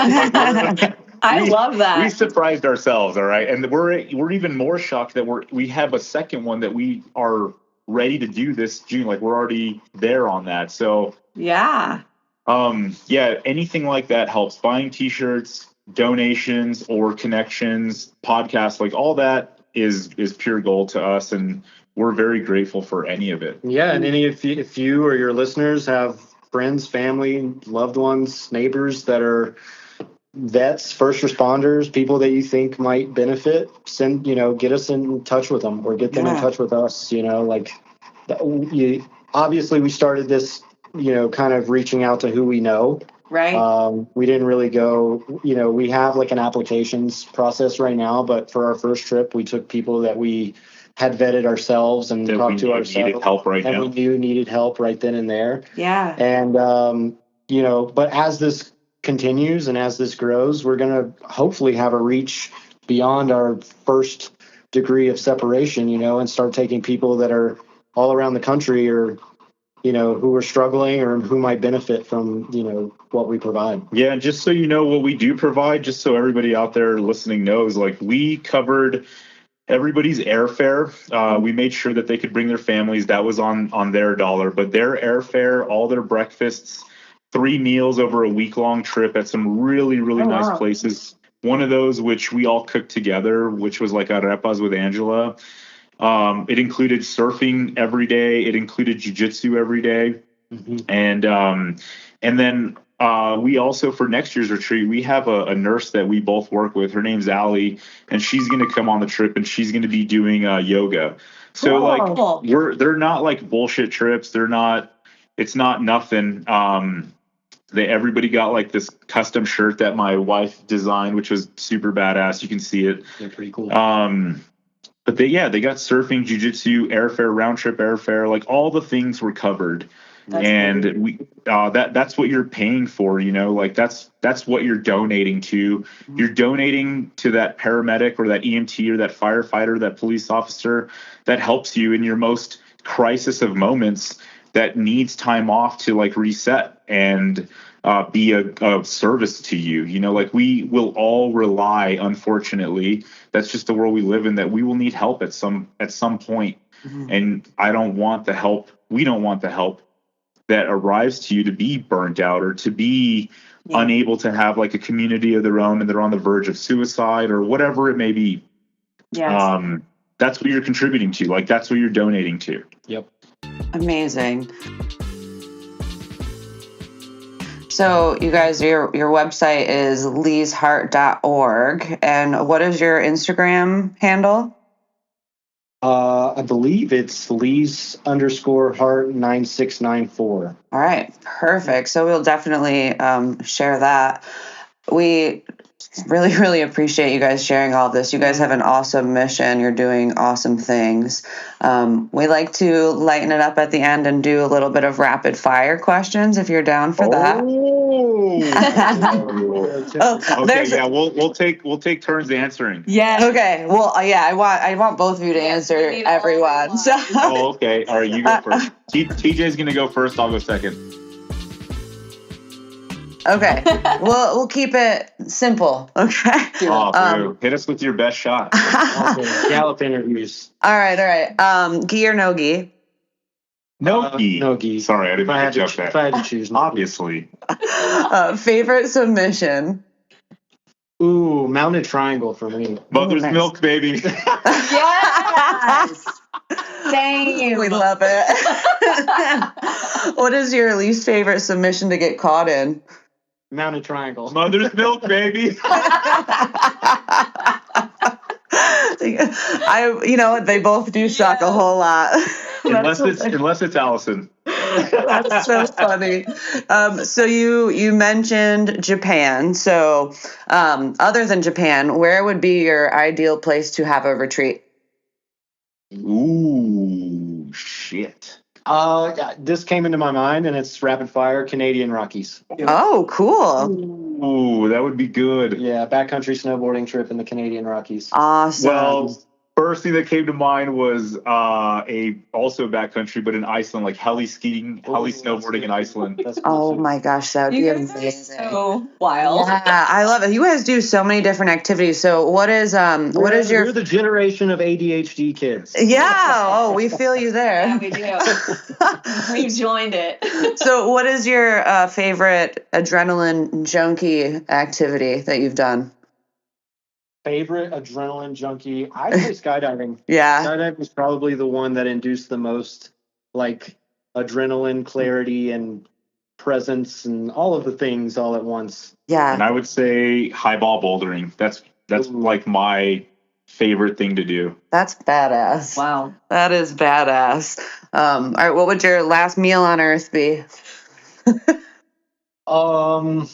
I love that. We surprised ourselves, all right? And we're even more shocked that we have a second one that we are ready to do this June. Like, we're already there on that. So yeah. Anything like that helps. Buying T-shirts, donations, or connections, podcasts, like, all that is pure gold to us, and we're very grateful for any of it. Yeah, and if you or your listeners have friends, family, loved ones, neighbors that are vets, first responders, people that you think might benefit, get us in touch with them, or get them in touch with us. Obviously we started this, kind of reaching out to who we know. Right. We didn't really go, we have like an applications process right now, but for our first trip, we took people that we had vetted ourselves and talked to ourselves. Needed help right now. And we knew needed help right then and there. Yeah. And, but as this continues and as this grows, we're going to hopefully have a reach beyond our first degree of separation, and start taking people that are all around the country, or, who are struggling, or who might benefit from, what we provide. Yeah. And just so you know what we do provide, just so everybody out there listening knows, like, we covered everybody's airfare. We made sure that they could bring their families. That was on their dollar, but their airfare, all their breakfasts, 3 meals over a week-long trip at some really, really nice places. One of those, which we all cooked together, which was like arepas with Angela. It included surfing every day. It included jiu-jitsu every day. Mm-hmm. And then we also, for next year's retreat, we have a nurse that we both work with. Her name's Allie, and she's going to come on the trip, and she's going to be doing yoga. So they're not like bullshit trips. It's not nothing. Everybody got like this custom shirt that my wife designed, which was super badass. You can see it. They're pretty cool. But they got surfing, jiu-jitsu, airfare, round trip airfare, like, all the things were covered. That's what you're paying for, like, that's what you're donating to. Mm-hmm. You're donating to that paramedic or that EMT or that firefighter, that police officer that helps you in your most crisis of moments. that needs time off to like reset and be a service to you. You know, like we will all rely, unfortunately, that's just the world we live in, that we will need help at some point. And I don't want the help. We don't want the help that arrives to you to be burnt out or to be unable to have like a community of their own and they're on the verge of suicide or whatever it may be. Yes. That's what you're contributing to. Like that's what you're donating to. Yep. Amazing. So you guys, your website is leesheart.org. And what is your Instagram handle? I believe it's Lees_Heart9694. All right, perfect. So we'll definitely share that. We really, really appreciate you guys sharing all of this. You guys have an awesome mission. You're doing awesome things. We like to lighten it up at the end and do a little bit of rapid fire questions if you're down for that. Okay, yeah, we'll take turns answering. Yeah. Okay. Well, yeah, I want both of you to answer everyone. So. Oh, okay. All right, you go first. TJ's gonna go first. I'll go second. Okay. We'll keep it simple. Okay. Oh, hit us with your best shot. Gallup interviews. All right. Gi or no gi? No gi. No gi. Sorry, I didn't If I had catch to, that. if I had to choose, no gi. Obviously. Favorite submission? Ooh, mounted triangle for me. Mother's Nice. milk, baby. Yes. Same. We love it. What is your least favorite submission to get caught in? Mounted triangle. Mother's milk, baby. They both do suck a whole lot. unless it's Allison. That's so funny. So you mentioned Japan. So other than Japan, where would be your ideal place to have a retreat? Ooh, shit. This came into my mind, and it's rapid fire Canadian Rockies. Oh, cool. Ooh, that would be good. Yeah, backcountry snowboarding trip in the Canadian Rockies. Awesome. Well, first thing that came to mind was also backcountry, but in Iceland, like heli snowboarding in Iceland. That's Oh cool. my gosh, that would be You guys are amazing. so wild. Yeah, I love it. You guys do so many different activities. So what is your We're the generation of ADHD kids. Yeah, oh, we feel you there. Yeah, we do. We joined it. So what is your favorite adrenaline junkie activity that you've done? Favorite adrenaline junkie? I play skydiving. Yeah. Skydiving is probably the one that induced the most like adrenaline, clarity, and presence, and all of the things all at once. Yeah. And I would say highball bouldering. That's like my favorite thing to do. That's badass. Wow. That is badass. All right, what would your last meal on earth be? All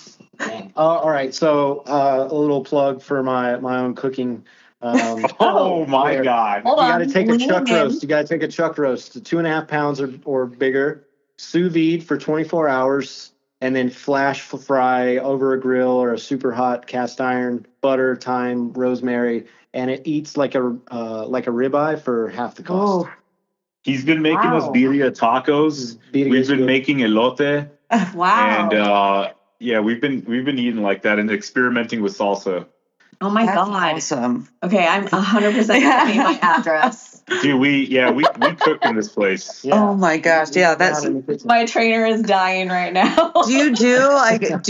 right. So a little plug for my own cooking. Oh my where God. Hold You on. got to take a lean chuck in. roast. You got to take a chuck roast, 2.5 pounds or bigger, sous vide for 24 hours, and then flash fry over a grill or a super hot cast iron, butter, thyme, rosemary, and it eats like a ribeye for half the cost. Oh, He's been making us Wow. birria tacos. Birria We've is been good. making elote. Wow. And yeah, we've been eating like that and experimenting with salsa. Oh my that's God. awesome. Okay, I'm 100% giving my address. Dude, we cook in this place. Yeah. Oh my gosh, yeah, that's. My trainer is dying right now. Do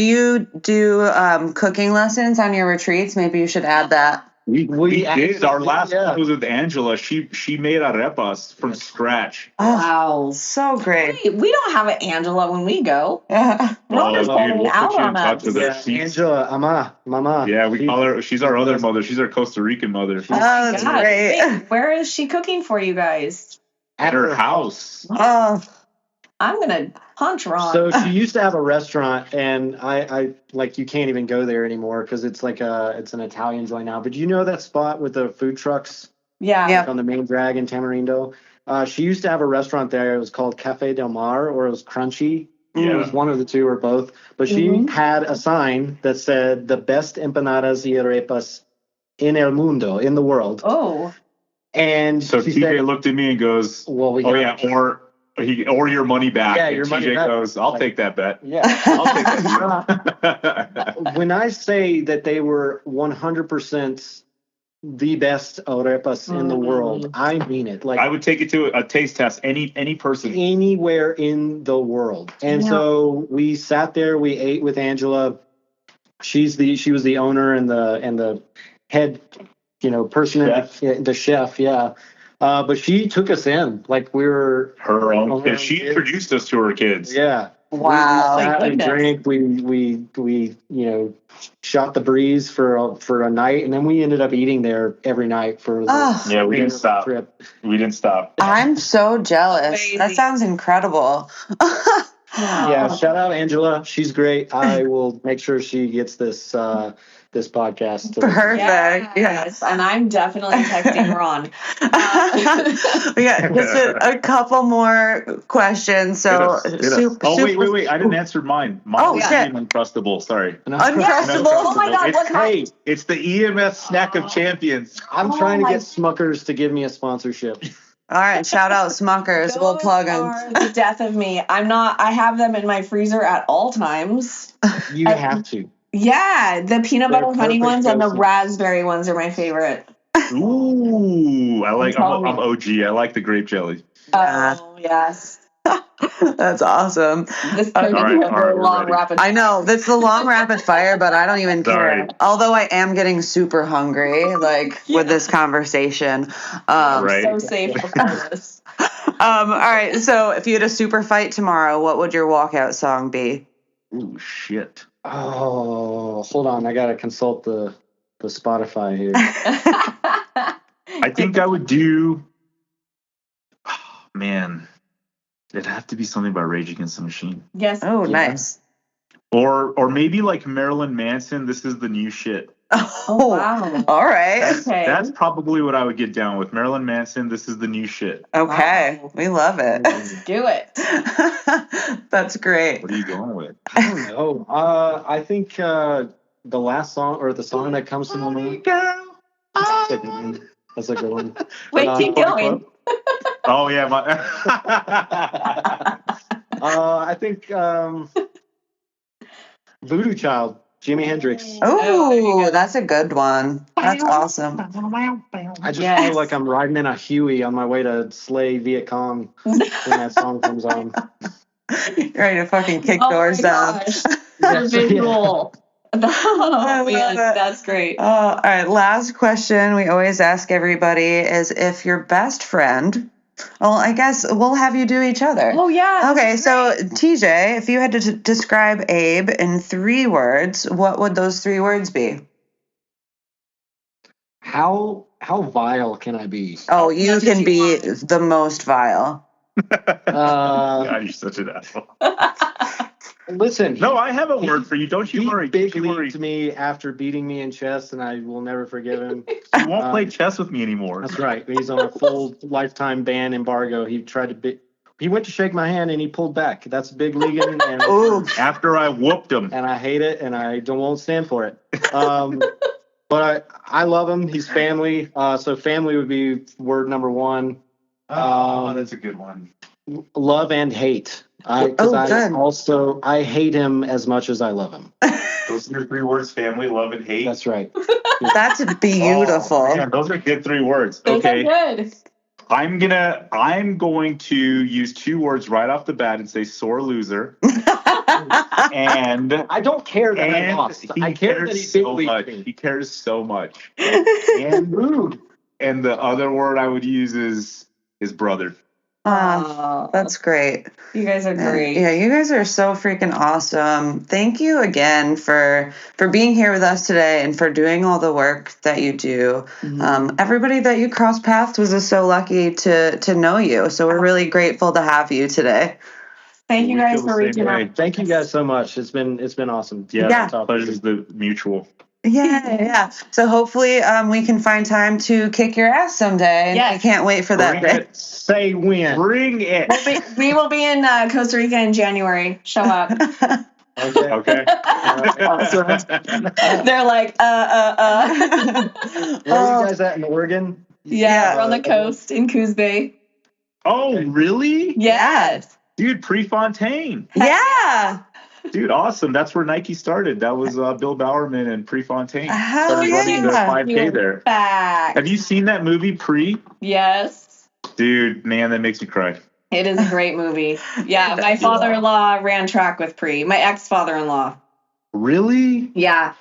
you do cooking lessons on your retreats? Maybe you should add that. We did. Our last yeah. one was with Angela. She made arepas from scratch. Oh, Wow. so great. Wait, we don't have an Angela when we go. Yeah. No, just holding we'll out put you in on touch with us. her. Yeah, Angela, mama. Yeah, we call her. She's our other mother. She's our Costa Rican mother. Oh, that's God. great. Wait, where is she cooking for you guys? At her house. Oh, I'm gonna punch Ron. So she used to have a restaurant, and I like you can't even go there anymore because it's it's an Italian joint now. But you know that spot with the food trucks yeah. Yeah. on the main drag in Tamarindo? She used to have a restaurant there. It was called Cafe Del Mar, or it was Crunchy. It Yeah. was one of the two or both. But she had a sign that said the best empanadas y arepas in el mundo, in the world. Oh. And So she TJ said, looked at me and goes, well, we "Oh got yeah, or or your money back. Yeah, and your money TJ back. goes, I'll take that bet. Yeah. I'll take that deal. When I say that they were 100% the best arepas in the world, I mean it. Like I would take it to a taste test. Any person. anywhere in the world. And so we sat there, we ate with Angela. She was the owner and the head, person, the chef. Yeah. But she took us in like we were Her own kids. She introduced us to her kids. Yeah. Wow. We drank, we shot the breeze for a night, and then we ended up eating there every night for the we didn't stop. trip. We didn't stop. I'm so jealous. Amazing. That sounds incredible. Yeah, shout out Angela. She's great. I will make sure she gets this podcast. Perfect. Yes, and I'm definitely texting Ron. We got just a couple more questions. So, Hit us. Wait. I didn't answer mine. Mine was shit. Uncrustable. Sorry. Uncrustable. Oh my God, what Hey, It's the EMS snack of champions. I'm trying to get Smuckers to give me a sponsorship. All right, shout out Smuckers. We'll plug them. Are the death of me. I have them in my freezer at all times. You have to. Yeah, the peanut They're butter honey perfect ones and the go-to. raspberry ones are my favorite. Ooh, I'm telling OG. I like the grape jelly. Oh, yes. That's awesome. This turned All into right, a very we're long ready. rapid I know that's the long rapid fire, but I don't even care. Sorry. Although I am getting super hungry, with this conversation. Right. So safe before this. All right. So if you had a super fight tomorrow, what would your walkout song be? Ooh, shit. Oh, hold on. I gotta consult the Spotify here. I think I would do. Oh, man, it'd have to be something by Rage Against the Machine, Yes. Oh, nice. or maybe like Marilyn Manson. This is the new shit. Oh, wow. All right. Okay. That's probably what I would get down with. Marilyn Manson. This is the new shit. Okay. Wow. We love it. Do it. That's great. What are you going with? I don't know. I think the last song or the song that comes to my mind. That's a good one. Wait, keep going. Oh yeah, I think Voodoo Child, Jimi Hendrix. Oh, that's a good one. That's awesome. I just feel like I'm riding in a Huey on my way to slay Viet Cong when that song comes on. You're ready to fucking kick Oh doors my down. gosh. The visual. Oh, man, that's great. All right, last question we always ask everybody is if your best friend, well, I guess we'll have you do each other. Oh, yeah. Okay, so TJ, if you had to describe Abe in 3 words, what would those 3 words be? How vile can I be? Oh, you can be the most vile. God, you're such an asshole. Listen. No, I have a word for you. Don't you worry. Big Don't you worry. leagued me after beating me in chess, and I will never forgive him. You won't play chess with me anymore. That's right. He's on a full lifetime ban embargo. He went to shake my hand and he pulled back. That's big leaguing, and Ooh. After I whooped him. and I hate it, and I won't stand for it. But I love him. He's family. So family would be word number 1. That's a good one. Love and hate. I hate him as much as I love him. Those are your 3 words: family, love, and hate. That's right. That's beautiful. Oh, man, those are good 3 words. Those Okay. are good. I'm going to use 2 words right off the bat and say sore loser. And I don't care that I lost. I care that he big so leagued much. me. He cares so much. And rude. And the other word I would use is his brother. That's great. You guys are great. Yeah, you guys are so freaking awesome. Thank you again for being here with us today and for doing all the work that you do. Everybody that you crossed paths was just so lucky to know you. So we're really grateful to have you today. Thank you We guys feel for the same reaching way. out. Thank you guys so much. It's been awesome. Yeah. Pleasure's the mutual. Yeah. So hopefully we can find time to kick your ass someday. And Yes. I can't wait for that Bring day. it. Say when. Bring it. We will be in Costa Rica in January. Show up. Okay. Okay. They're like, Where are you guys at in Oregon? Yeah, we're on the coast in Coos Bay. Oh, really? Yes. Dude, Prefontaine. Yeah. Dude, awesome. That's where Nike started. That was Bill Bowerman and Prefontaine. Hell Started running the yeah. 5K there. Fact. Have you seen that movie, Pre? Yes. Dude, man, that makes me cry. It is a great movie. Yeah, my father-in-law ran track with Pre. My ex-father-in-law. Really? Yeah.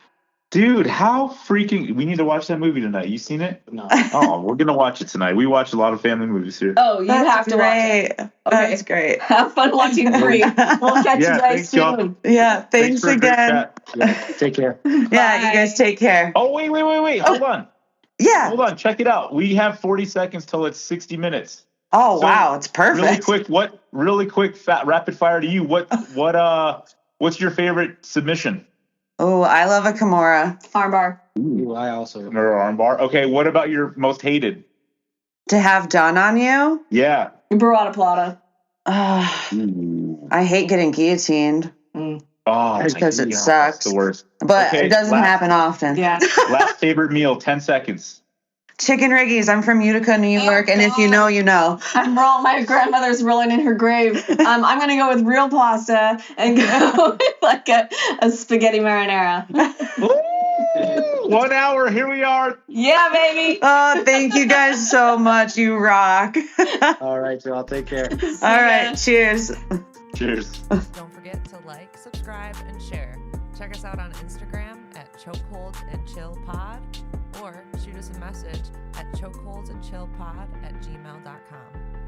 Dude, how freaking... We need to watch that movie tonight. You seen it? No. Oh, we're going to watch it tonight. We watch a lot of family movies here. Oh, you That's have to watch great. it. Okay. That's great. Have fun watching Pre. We'll catch Yeah, you guys thanks, y'all. soon. Yeah. Thanks for a great again. chat. Yeah, take care. Yeah. Bye. You guys take care. Oh, wait. Hold on. Yeah. Hold on. Check it out. We have 40 seconds till it's 60 minutes. Oh, So, wow. It's perfect. Really quick, rapid fire to you. What's your favorite submission? Oh, I love a Kimura. Armbar. Ooh, I also. Or armbar. Okay, what about your most hated? To have done on you? Yeah. Burrata Plata. I hate getting guillotined. Oh, Because it yeah, sucks. that's the worst. But Okay, it doesn't happen often. Yeah. Last favorite meal, 10 seconds. Chicken Riggies. I'm from Utica, New York, and if you know, you know. My grandmother's rolling in her grave. I'm going to go with real pasta and go with like a spaghetti marinara. Ooh, 1 hour. Here we are. Yeah, baby. Oh, thank you guys so much. You rock. All right, y'all. Take care. All right. Cheers. Cheers. Don't forget to like, subscribe, and share. Check us out on Instagram at chokeholdsandchillpod or shoot us a message at chokeholdsandchillpod@gmail.com.